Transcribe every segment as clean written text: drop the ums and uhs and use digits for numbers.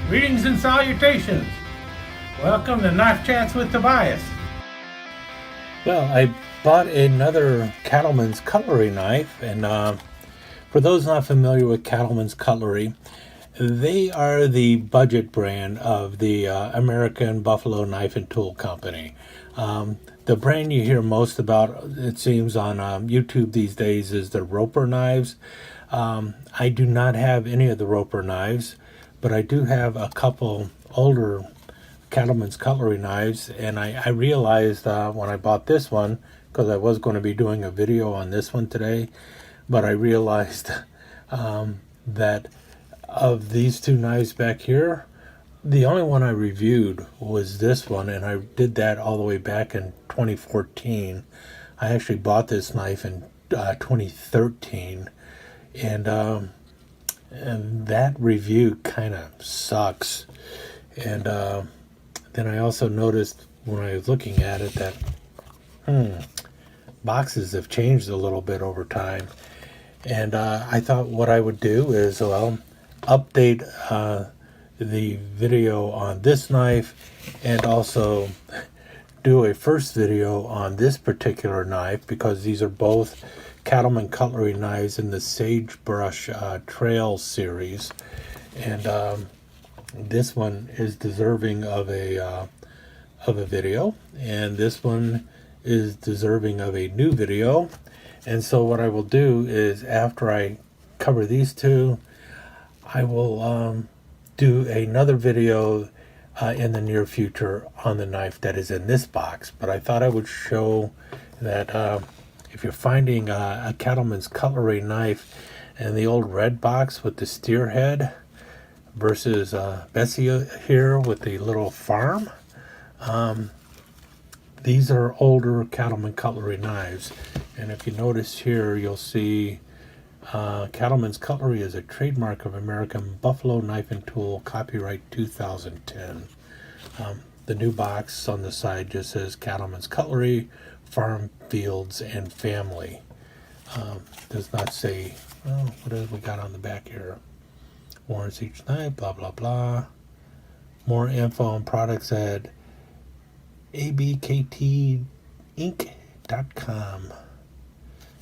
Greetings and salutations. Welcome to Knife Chats with Tobias. Well, I bought another Cattleman's Cutlery knife, and for those not familiar with Cattleman's Cutlery, they are the budget brand of the American Buffalo Knife and Tool Company. The brand you hear most about, it seems, on YouTube these days is the Roper knives. I do not have any of the Roper knives, but I do have a couple older Cattleman's Cutlery knives, and I realized when I bought this one, because I was going to be doing a video on this one today, but I realized that of these two knives back here, the only one I reviewed was this one, and I did that all the way back in 2014. I actually bought this knife in 2013, and that review kind of sucks. And then I also noticed when I was looking at it that boxes have changed a little bit over time. And I thought what I would do is, update the video on this knife and also do a first video on this particular knife, because these are both Cattleman Cutlery knives in the Sagebrush Trail series. And this one is deserving of a video, and this one is deserving of a new video. And so what I will do is, after I cover these two, I will do another video in the near future on the knife that is in this box. But I thought I would show that if you're finding a Cattleman's Cutlery knife in the old red box with the steer head versus Bessie here with the little farm, these are older Cattleman Cutlery knives. And if you notice here, you'll see Cattleman's Cutlery is a trademark of American Buffalo Knife and Tool, copyright 2010. The new box on the side just says Cattleman's Cutlery, Farm, Fields, and Family. Does not say, well, what have we got on the back here? Warrants each knife, blah, blah, blah. More info on products at ABKTinc.com.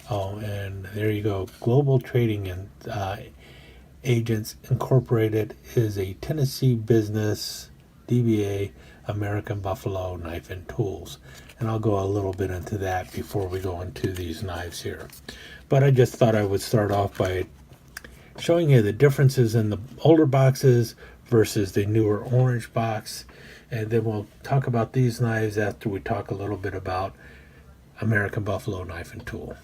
Oh, and there you go. Global Trading and Agents Incorporated is a Tennessee business, DBA, American Buffalo Knife and Tools. And I'll go a little bit into that before we go into these knives here. But I just thought I would start off by showing you the differences in the older boxes versus the newer orange box. And then we'll talk about these knives after we talk a little bit about American Buffalo Knife and Tool.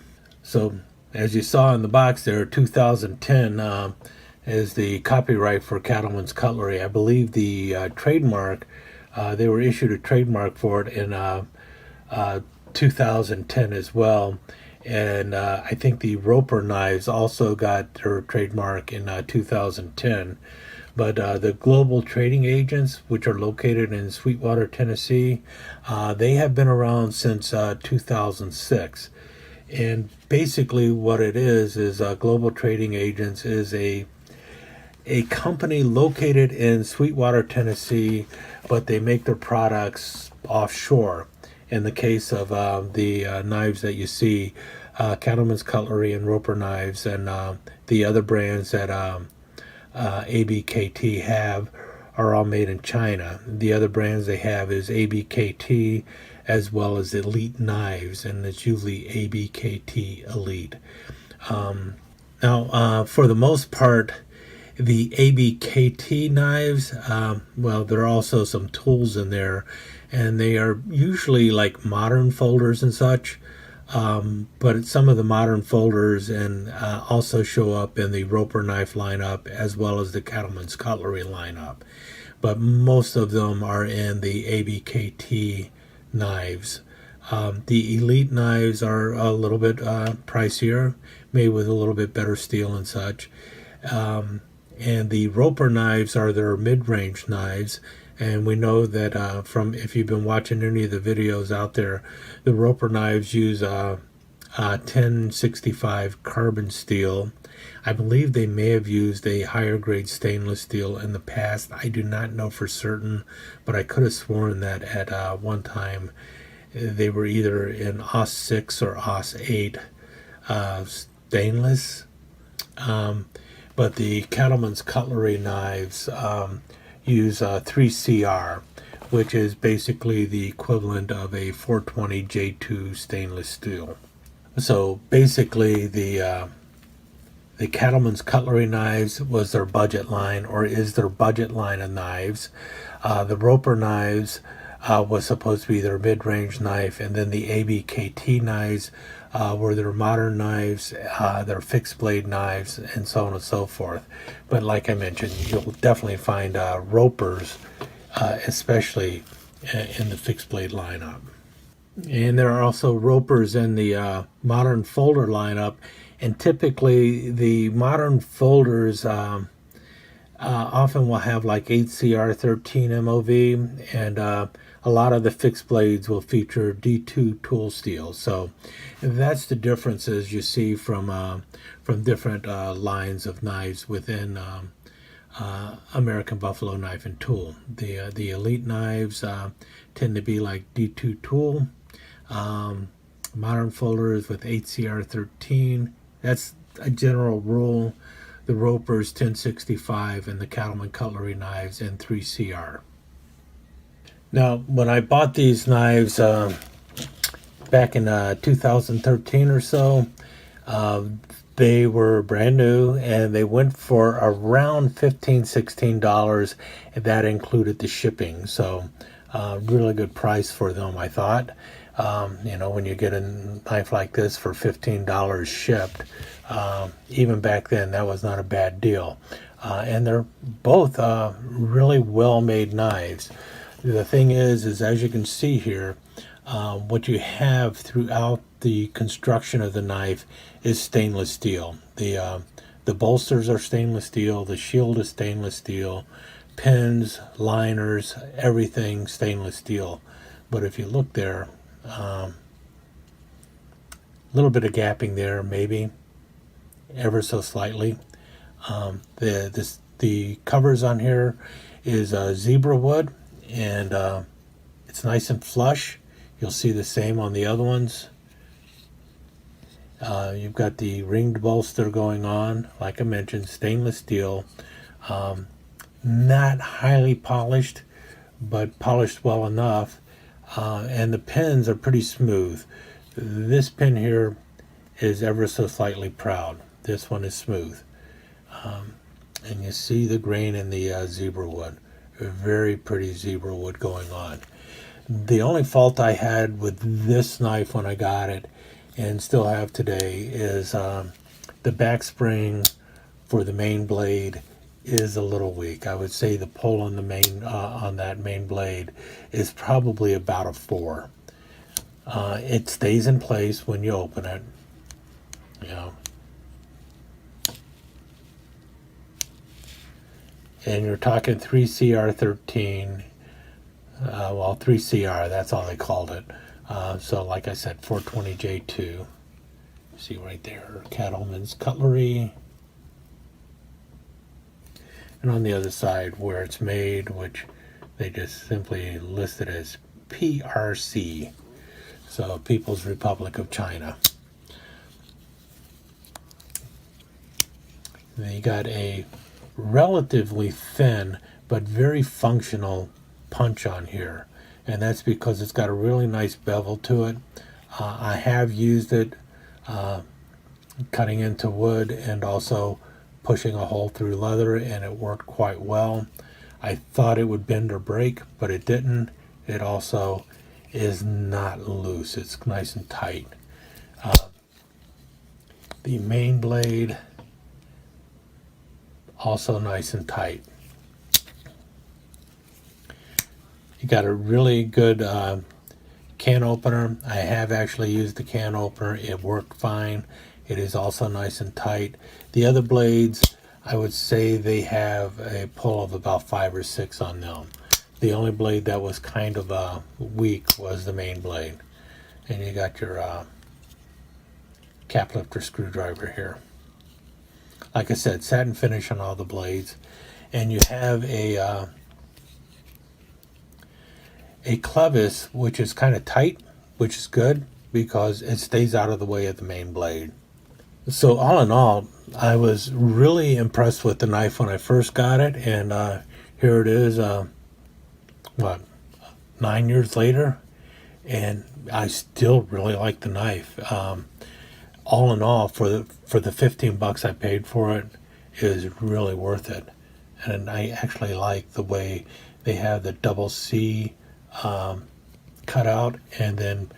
So, as you saw in the box there, 2010 is the copyright for Cattleman's Cutlery. I believe the trademark, they were issued a trademark for it in 2010 as well. And I think the Roper knives also got their trademark in 2010. But the Global Trading Agents, which are located in Sweetwater, Tennessee, they have been around since 2006. And basically what it is Global Trading Agents is a company located in Sweetwater, Tennessee, but they make their products offshore. In the case of the knives that you see, Cattleman's Cutlery and Roper knives, and the other brands that ABKT have are all made in China. The other brands they have is ABKT as well as Elite Knives, and it's usually ABKT Elite. Now, for the most part, the ABKT knives, there are also some tools in there, and they are usually like modern folders and such. But some of the modern folders and also show up in the Roper knife lineup as well as the Cattleman's Cutlery lineup. But most of them are in the ABKT knives. The Elite knives are a little bit pricier, made with a little bit better steel and such. And the Roper knives are their mid-range knives. And we know that from if you've been watching any of the videos out there, the Roper knives use 1065 carbon steel. I believe they may have used a higher grade stainless steel in the past. I do not know for certain, but I could have sworn that at one time they were either in AUS 6 or AUS 8 stainless. But the Cattleman's cutlery knives use 3CR, which is basically the equivalent of a 420 J2 stainless steel. So basically, the Cattleman's cutlery knives was their budget line, or is their budget line of knives. The Roper knives was supposed to be their mid-range knife, and then the ABKT knives were their modern knives, their fixed blade knives, and so on and so forth. But like I mentioned, you'll definitely find Ropers, especially in the fixed blade lineup. And there are also Ropers in the modern folder lineup, and typically the modern folders often will have like 8CR13 MOV, and a lot of the fixed blades will feature D2 tool steel. So that's the differences you see from different lines of knives within American Buffalo Knife and Tool. The elite knives tend to be like D2 tool. Modern folders with 8CR13. That's a general rule. The Roper's 1065 and the Cattleman cutlery knives in 3CR. Now, when I bought these knives back in 2013 or so, they were brand new, and they went for around $15-16, and that included the shipping. So really good price for them, I thought. When you get a knife like this for $15 shipped, even back then, that was not a bad deal. And they're both really well-made knives. The thing is as you can see here, what you have throughout the construction of the knife is stainless steel. The bolsters are stainless steel, the shield is stainless steel, pins, liners, everything stainless steel. But if you look there, a little bit of gapping there, maybe ever so slightly. The covers on here is zebra wood, and it's nice and flush. You'll see the same on the other ones. You've got the ringed bolster going on, like I mentioned, stainless steel, not highly polished, but polished well enough. And the pins are pretty smooth. This pin here is ever so slightly proud. This one is smooth. And you see the grain in the zebra wood. A very pretty zebra wood going on. The only fault I had with this knife when I got it, and still have today, is the back spring for the main blade is a little weak. I would say the pull on the main on that main blade is probably about a 4. It stays in place when you open it. And you're talking 3CR13. 3CR, that's all they called it. So like I said, 420J2. See right there, Cattleman's cutlery. And on the other side, where it's made, which they just simply listed as PRC, so People's Republic of China. Then you got a relatively thin but very functional punch on here, and that's because it's got a really nice bevel to it. I have used it cutting into wood and also pushing a hole through leather, and it worked quite well. I thought it would bend or break, but it didn't. It also is not loose. It's nice and tight. The main blade, also nice and tight. You got a really good can opener. I have actually used the can opener. It worked fine. It is also nice and tight. The other blades, I would say they have a pull of about 5 or 6 on them. The only blade that was kind of weak was the main blade. And you got your cap lifter screwdriver here. Like I said, satin finish on all the blades, and you have a clevis which is kind of tight, which is good because it stays out of the way of the main blade. So all in all, I was really impressed with the knife when I first got it, and here it is, 9 years later, and I still really like the knife. All in all, for the $15 I paid for it, is really worth it. And I actually like the way they have the double C cut out and then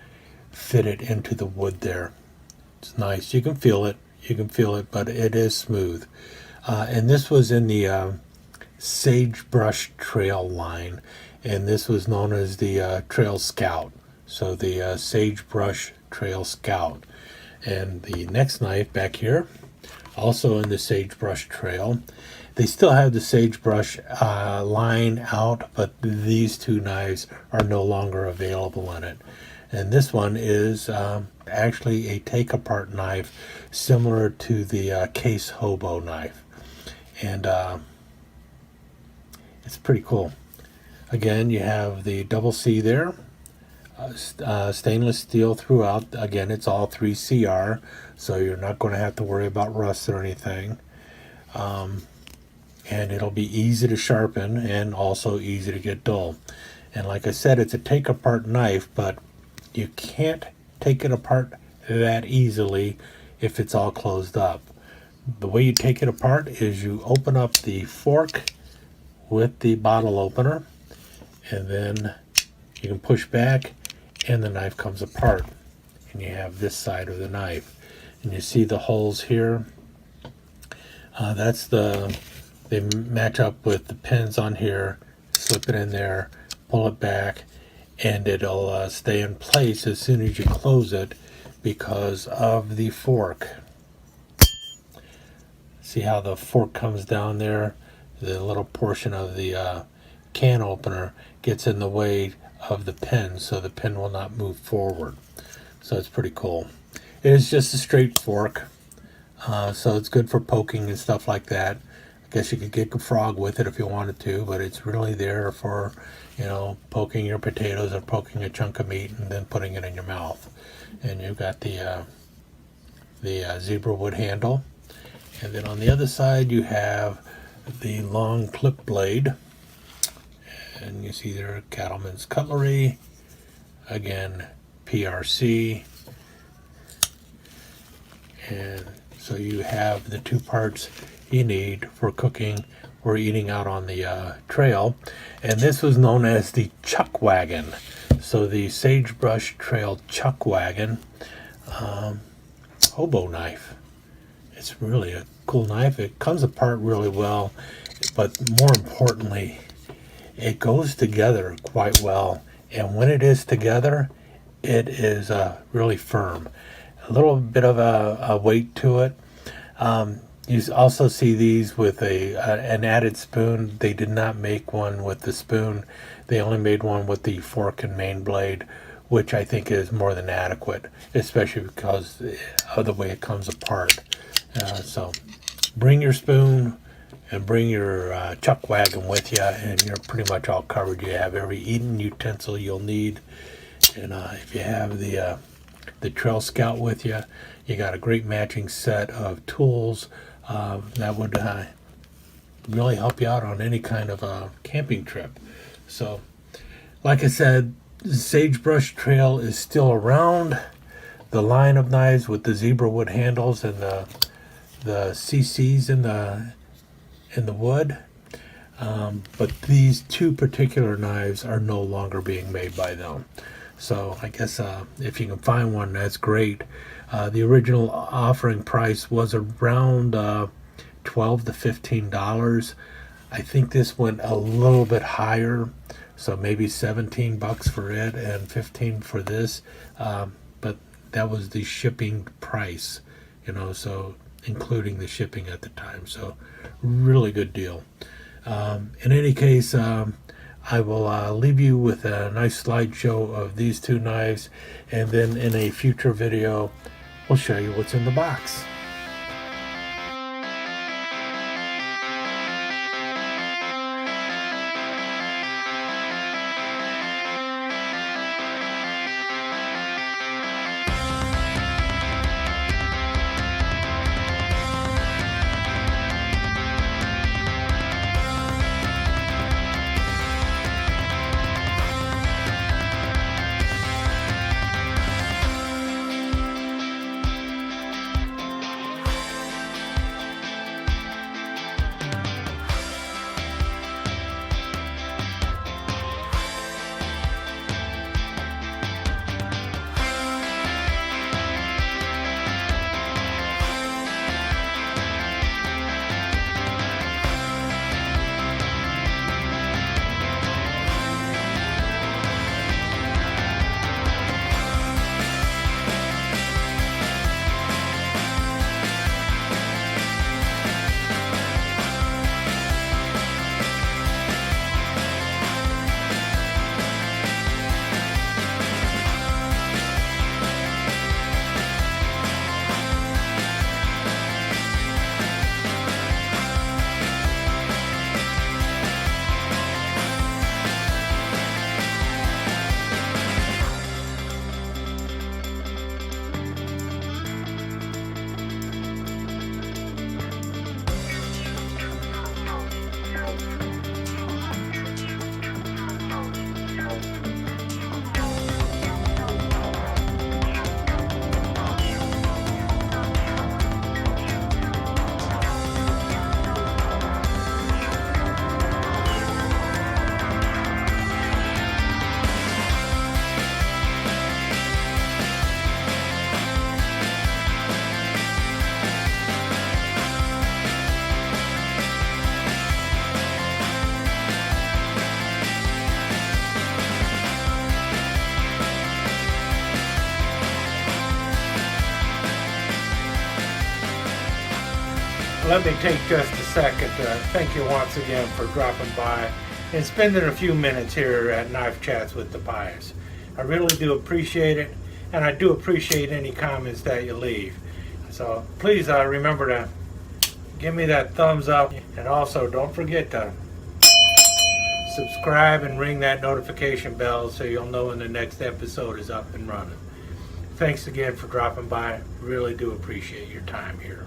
fit it into the wood there. It's nice. You can feel it. But it is smooth. And this was in the Sagebrush Trail line, and this was known as the Trail Scout. So the Sagebrush Trail Scout. And the next knife back here, also in the Sagebrush Trail. They still have the Sagebrush line out, but these two knives are no longer available in it. And this one is actually a take-apart knife similar to the Case Hobo knife. And it's pretty cool. Again, you have the double C there. Stainless steel throughout. Again, it's all 3CR, so you're not going to have to worry about rust or anything. And it'll be easy to sharpen and also easy to get dull. And like I said, it's a take-apart knife, but you can't take it apart that easily if it's all closed up. The way you take it apart is you open up the fork with the bottle opener, and then you can push back and the knife comes apart, and you have this side of the knife, and you see the holes here. They match up with the pins on here. Slip it in there, pull it back, and it'll stay in place as soon as you close it because of the fork. See how the fork comes down there? The little portion of the can opener gets in the way of the pin, so the pin will not move forward. So it's pretty cool. It is just a straight fork, so it's good for poking and stuff like that. I guess you could get a frog with it if you wanted to, but it's really there for, poking your potatoes or poking a chunk of meat and then putting it in your mouth. And you've got the zebra wood handle, and then on the other side you have the long clip blade, and you see there Cattleman's Cutlery, again PRC, and so you have the two parts you need for cooking or eating out on the trail. And this was known as the Chuckwagon. So the Sagebrush Trail Chuckwagon hobo knife. It's really a cool knife. It comes apart really well, but more importantly, it goes together quite well. And when it is together, it is really firm. A little bit of a weight to it. You also see these with an added spoon. They did not make one with the spoon. They only made one with the fork and main blade, which I think is more than adequate, especially because of the way it comes apart. So bring your spoon and bring your Chuckwagon with you, and you're pretty much all covered. You have every eating utensil you'll need. And if you have the Trail Scout with you, you got a great matching set of tools that would really help you out on any kind of camping trip. So, like I said, the Sagebrush Trail is still around. The line of knives with the zebra wood handles and the CCs in the wood. But these two particular knives are no longer being made by them. So I guess if you can find one, that's great. The original offering price was around $12 to $15. I think this went a little bit higher, so maybe $17 for it and $15 for this. But that was the shipping price, so including the shipping at the time. So really good deal. In any case, I will leave you with a nice slideshow of these two knives, and then in a future video we'll show you what's in the box. Let me take just a second to thank you once again for dropping by and spending a few minutes here at Knife Chats with the Pies. I really do appreciate it, and I do appreciate any comments that you leave. So please remember to give me that thumbs up, and also don't forget to subscribe and ring that notification bell so you'll know when the next episode is up and running. Thanks again for dropping by. Really do appreciate your time here.